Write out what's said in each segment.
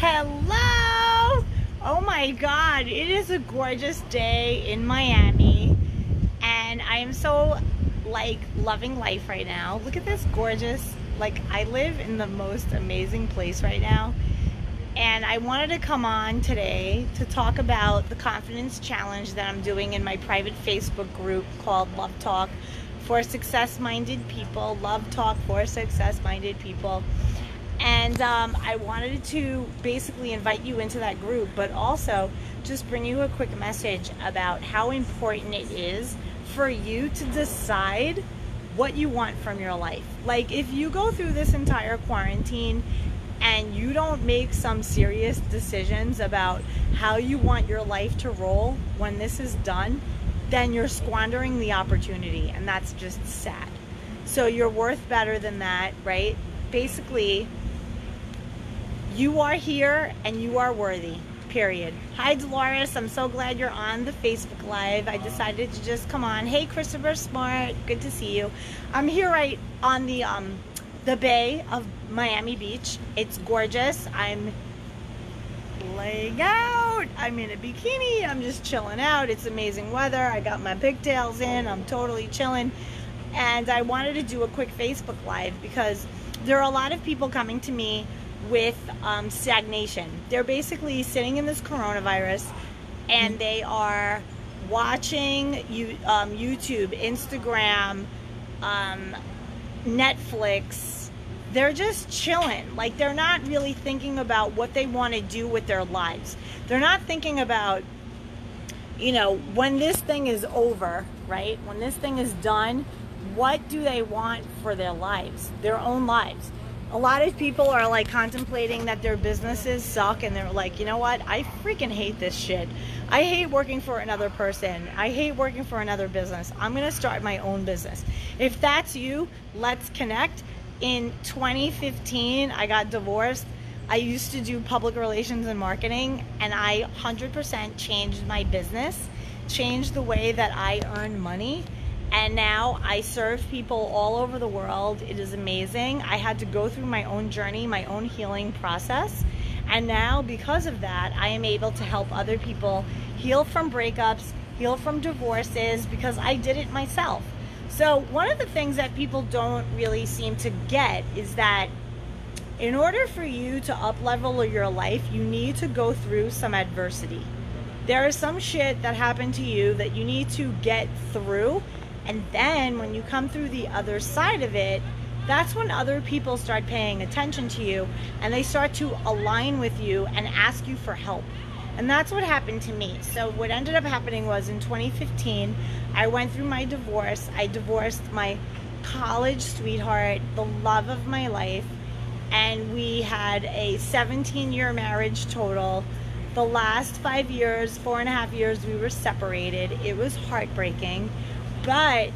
Hello! Oh my God, it is a gorgeous day in Miami, and I am so loving life right now. Look at this gorgeous, I live in the most amazing place right now, and I wanted to come on today to talk about the confidence challenge that I'm doing in my private Facebook group called Love Talk for Success-Minded People. Love Talk for Success-Minded People. And I wanted to basically invite you into that group, but also just bring you a quick message about how important it is for you to decide what you want from your life. Like, if you go through this entire quarantine and you don't make some serious decisions about how you want your life to roll when this is done, then you're squandering the opportunity, and that's just sad. So you're worth better than that, right? Basically, you are here and you are worthy, period. Hi, Dolores. I'm so glad you're on the Facebook Live. I decided to just come on. Hey, Christopher Smart. Good to see you. I'm here right on the bay of Miami Beach. It's gorgeous. I'm laying out. I'm in a bikini. I'm just chilling out. It's amazing weather. I got my pigtails in. I'm totally chilling. And I wanted to do a quick Facebook Live because there are a lot of people coming to me with stagnation. They're basically sitting in this coronavirus and they are watching YouTube, Instagram, Netflix. They're just chilling. Like, they're not really thinking about what they want to do with their lives. They're not thinking about, when this thing is over, right? When this thing is done, what do they want for their lives, their own lives? A lot of people are contemplating that their businesses suck, and they're like, you know what? I freaking hate this shit. I hate working for another person. I hate working for another business. I'm going to start my own business. If that's you, let's connect. In 2015, I got divorced. I used to do public relations and marketing, and I 100% changed my business, changed the way that I earn money. And now I serve people all over the world. It is amazing. I had to go through my own journey, my own healing process. And now, because of that, I am able to help other people heal from breakups, heal from divorces, because I did it myself. So one of the things that people don't really seem to get is that in order for you to up-level your life, you need to go through some adversity. There is some shit that happened to you that you need to get through. And then when you come through the other side of it, that's when other people start paying attention to you and they start to align with you and ask you for help. And that's what happened to me. So what ended up happening was in 2015, I went through my divorce. I divorced my college sweetheart, the love of my life, and we had a 17-year marriage total. The last 5 years, 4.5 years, we were separated. It was heartbreaking. But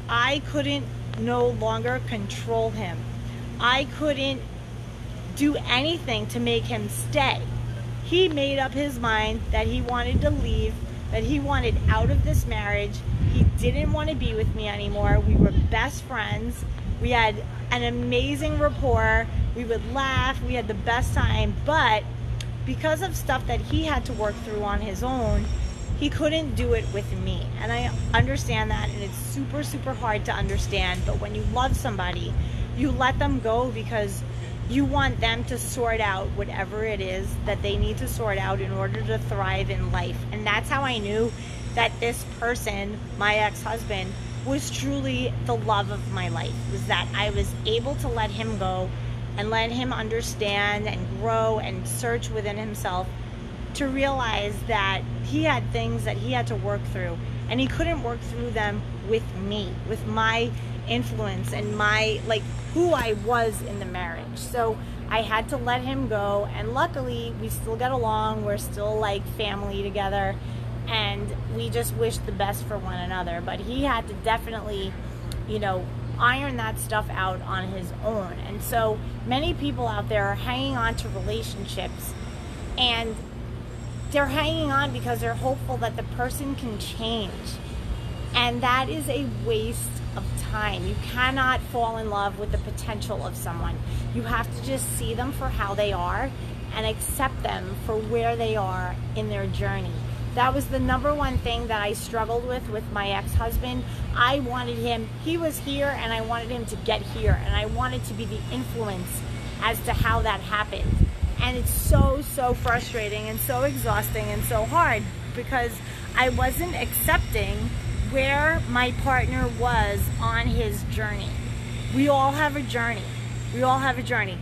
I couldn't no longer control him. I couldn't do anything to make him stay. He made up his mind that he wanted to leave, that he wanted out of this marriage. He didn't want to be with me anymore. We were best friends. We had an amazing rapport. We would laugh. We had the best time. But because of stuff that he had to work through on his own, he couldn't do it with me. And I understand that, and it's super, super hard to understand. But when you love somebody, you let them go because you want them to sort out whatever it is that they need to sort out in order to thrive in life. And that's how I knew that this person, my ex-husband, was truly the love of my life, was that I was able to let him go and let him understand and grow and search within himself to realize that he had things that he had to work through, and he couldn't work through them with me, with my influence and my, who I was in the marriage. So I had to let him go, and luckily we still get along. We're still family together, and we just wish the best for one another. But he had to definitely, iron that stuff out on his own. And so many people out there are hanging on to relationships, and they're hanging on because they're hopeful that the person can change. And that is a waste of time. You cannot fall in love with the potential of someone. You have to just see them for how they are and accept them for where they are in their journey. That was the number one thing that I struggled with my ex-husband. I wanted him, he was here, and I wanted him to get here, and I wanted to be the influence as to how that happened. And it's so frustrating and so exhausting and so hard because I wasn't accepting where my partner was on his journey. We all have a journey. We all have a journey.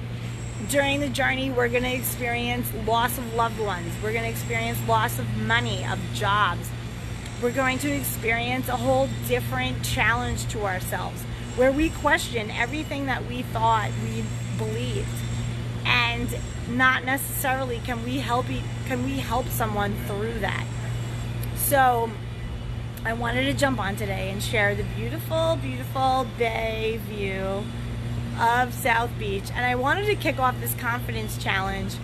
During the journey, we're going to experience loss of loved ones. We're going to experience loss of money, of jobs. We're going to experience a whole different challenge to ourselves where we question everything that we thought we believed. And not necessarily can we help someone through that. So I wanted to jump on today and share the beautiful, beautiful bay view of South Beach. And I wanted to kick off this confidence challenge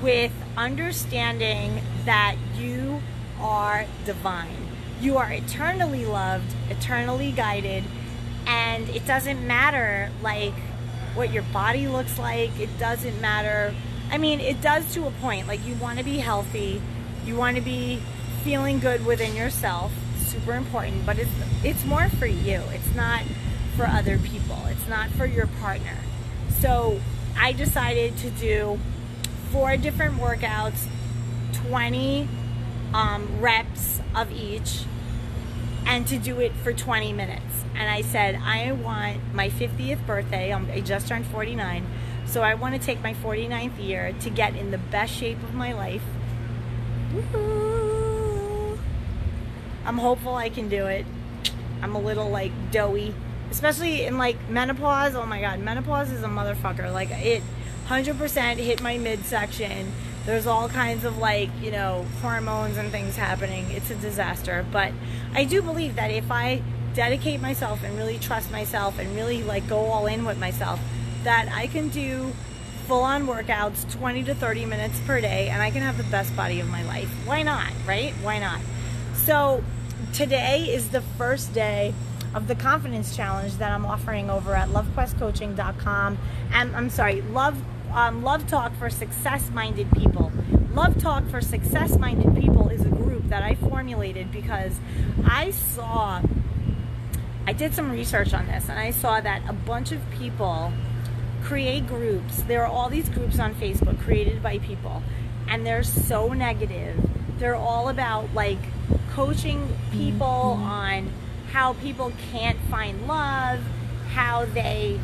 with understanding that you are divine. You are eternally loved, eternally guided, and it doesn't matter like what your body looks like. It doesn't matter. I mean, it does to a point. Like, you want to be healthy, you want to be feeling good within yourself. Super important, but it's more for you. It's not for other people. It's not for your partner. So I decided to do 4 different workouts, 20 reps of each, and to do it for 20 minutes. And I said, I want my 50th birthday. I just turned 49. So I want to take my 49th year to get in the best shape of my life. Woo-hoo. I'm hopeful I can do it. I'm a little like doughy, especially in like menopause. Oh my God, menopause is a motherfucker. Like, it 100% hit my midsection. There's all kinds of like, you know, hormones and things happening. It's a disaster. But I do believe that if I dedicate myself and really trust myself and really like go all in with myself, that I can do full-on workouts 20 to 30 minutes per day and I can have the best body of my life. Why not, right? Why not? So today is the first day of the confidence challenge that I'm offering over at lovequestcoaching.com. And I'm sorry, Love Talk for Success-Minded People. Love Talk for Success-Minded People is a group that I formulated because I did some research on this, and I saw that a bunch of people create groups. There are all these groups on Facebook created by people, and they're so negative. They're all about like coaching people on how people can't find love, how they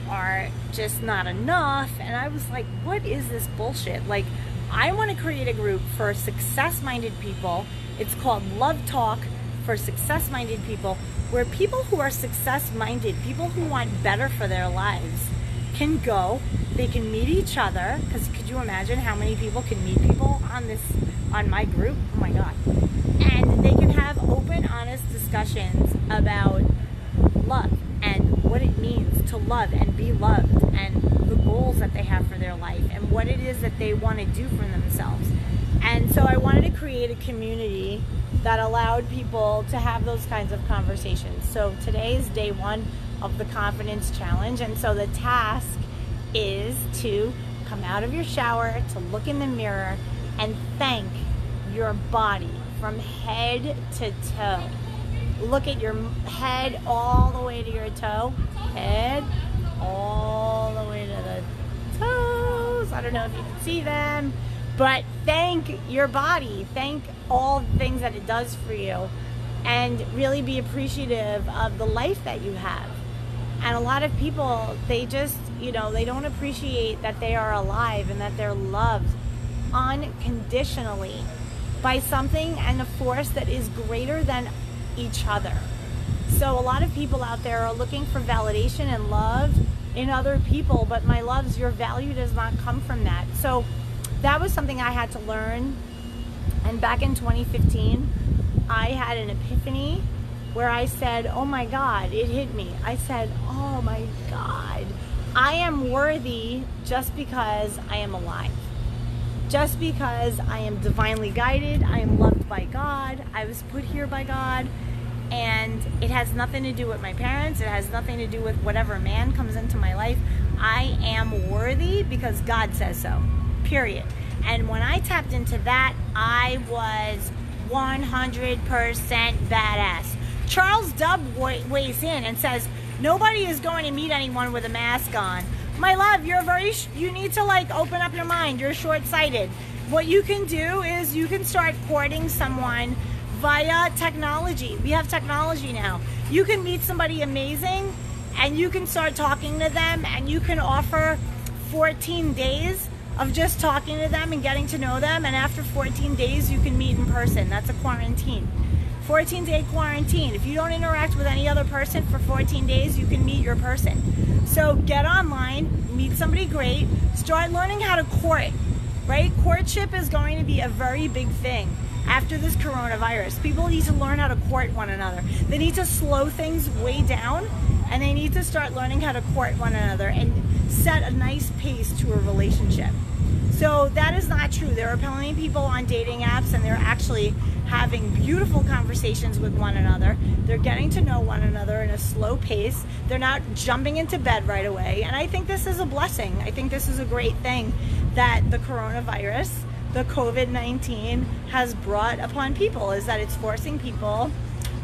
are just not enough. And I was like, what is this bullshit? Like, I want to create a group for success-minded people. It's called Love Talk for Success-Minded People, where people who are success-minded, people who want better for their lives, can go. They can meet each other, because could you imagine how many people can meet people on my group? Oh my God. And they can have open, honest discussions about love and what it means to love and be loved, and the goals that they have for their life and what it is that they want to do for themselves. And so I wanted to create a community that allowed people to have those kinds of conversations. So today is day 1 of the confidence challenge, and so the task is to come out of your shower, to look in the mirror and thank your body from head to toe. Look at your head all the way to your toe, head all the way to the toes. I don't know if you can see them, but thank your body, thank all the things that it does for you, and really be appreciative of the life that you have. And a lot of people, they just, you know, they don't appreciate that they are alive and that they're loved unconditionally by something and a force that is greater than each other. So a lot of people out there are looking for validation and love in other people, but my loves, your value does not come from that. So that was something I had to learn. And back in 2015, I had an epiphany where I said, oh my God, it hit me. I said, oh my God, I am worthy just because I am alive. Just because I am divinely guided, I am loved by God, I was put here by God, And it has nothing to do with my parents. It has nothing to do with whatever man comes into my life. I am worthy because God says so, period. And when I tapped into that, I was 100% badass. Charles Dubb weighs in and says, nobody is going to meet anyone with a mask on. My love, you need to like open up your mind. You're short-sighted. What you can do is you can start courting someone via technology. We have technology now. You can meet somebody amazing and you can start talking to them, and you can offer 14 days of just talking to them and getting to know them, and after 14 days you can meet in person. That's a quarantine. 14-day quarantine. If you don't interact with any other person for 14 days, you can meet your person. So get online, meet somebody great, start learning how to court, right? Courtship is going to be a very big thing after this coronavirus. People need to learn how to court one another. They need to slow things way down, and they need to start learning how to court one another and set a nice pace to a relationship. So that is not true. There are plenty of people on dating apps, and they're actually having beautiful conversations with one another. They're getting to know one another in a slow pace. They're not jumping into bed right away. And I think this is a blessing. I think this is a great thing that the coronavirus, the COVID-19 has brought upon people, is that it's forcing people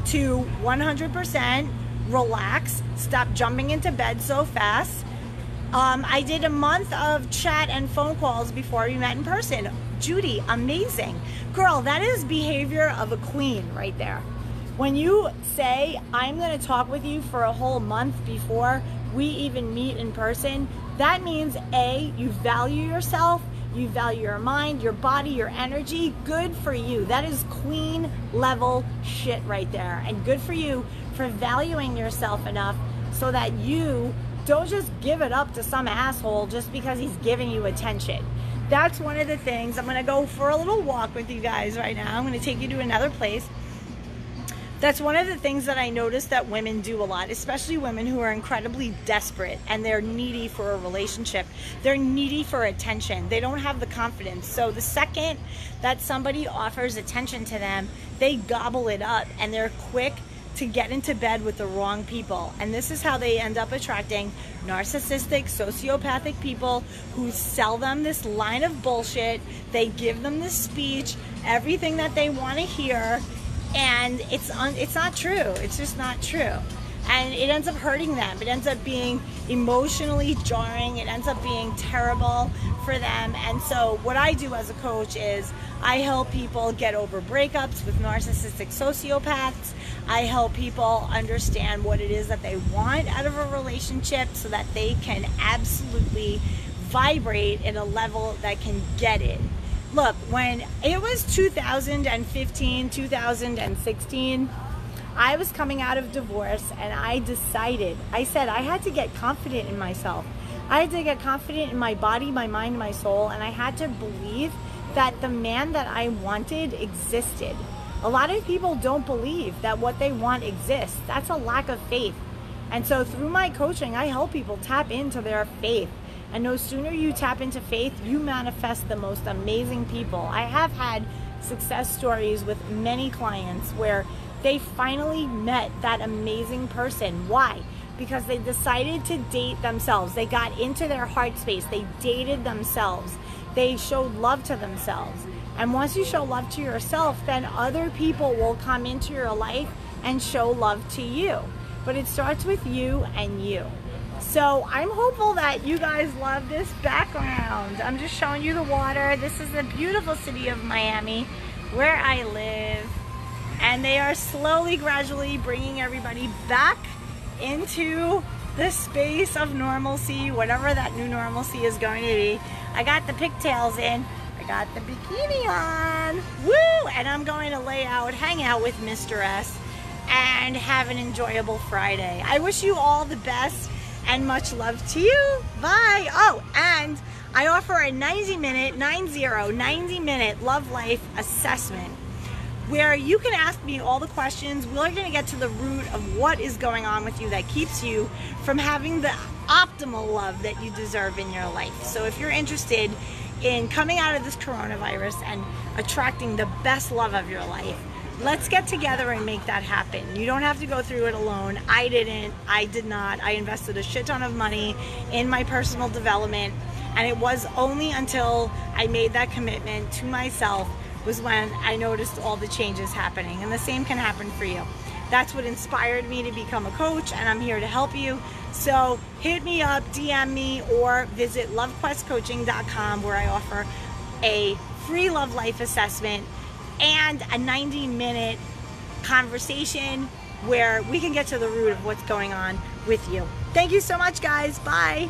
to 100% relax, stop jumping into bed so fast. I did a month of chat and phone calls before we met in person. Judy, amazing. Girl, that is behavior of a queen right there. When you say, I'm going to talk with you for a whole month before we even meet in person, that means A, you value yourself, you value your mind, your body, your energy. Good for you. That is queen level shit right there. And good for you for valuing yourself enough so that you don't just give it up to some asshole just because he's giving you attention. That's one of the things. I'm going to go for a little walk with you guys right now. I'm going to take you to another place. That's one of the things that I notice that women do a lot, especially women who are incredibly desperate and they're needy for a relationship. They're needy for attention. They don't have the confidence. So the second that somebody offers attention to them, they gobble it up, and they're quick to get into bed with the wrong people. And this is how they end up attracting narcissistic, sociopathic people who sell them this line of bullshit. They give them this speech, everything that they want to hear, and it's not true. It's just not true. And it ends up hurting them. It ends up being emotionally jarring. It ends up being terrible for them. And so what I do as a coach is I help people get over breakups with narcissistic sociopaths. I help people understand what it is that they want out of a relationship so that they can absolutely vibrate in a level that can get it. Look, when it was 2015, 2016, I was coming out of divorce, and I said I had to get confident in myself. I had to get confident in my body, my mind, my soul, and I had to believe that the man that I wanted existed. A lot of people don't believe that what they want exists. That's a lack of faith. And so through my coaching, I help people tap into their faith. And no sooner you tap into faith, you manifest the most amazing people. I have had success stories with many clients where they finally met that amazing person. Why? Because they decided to date themselves. They got into their heart space. They dated themselves. They showed love to themselves. And once you show love to yourself, then other people will come into your life and show love to you. But it starts with you and you. So I'm hopeful that you guys love this background. I'm just showing you the water. This is the beautiful city of Miami, where I live. And they are slowly, gradually bringing everybody back into the space of normalcy, whatever that new normalcy is going to be. I got the pigtails in. I got the bikini on. Woo! And I'm going to hang out with Mr. S and have an enjoyable Friday. I wish you all the best and much love to you. Bye. Oh, and I offer a 90-minute love life assessment where you can ask me all the questions. We're going to get to the root of what is going on with you that keeps you from having the optimal love that you deserve in your life. So if you're interested in coming out of this coronavirus and attracting the best love of your life, Let's get together and make that happen. You don't have to go through it alone. I didn't. I did not. I invested a shit ton of money in my personal development, and it was only until I made that commitment to myself was when I noticed all the changes happening. And the same can happen for you. That's what inspired me to become a coach, and I'm here to help you. So hit me up, DM me, or visit lovequestcoaching.com, where I offer a free love life assessment and a 90-minute conversation where we can get to the root of what's going on with you. Thank you so much, guys. Bye.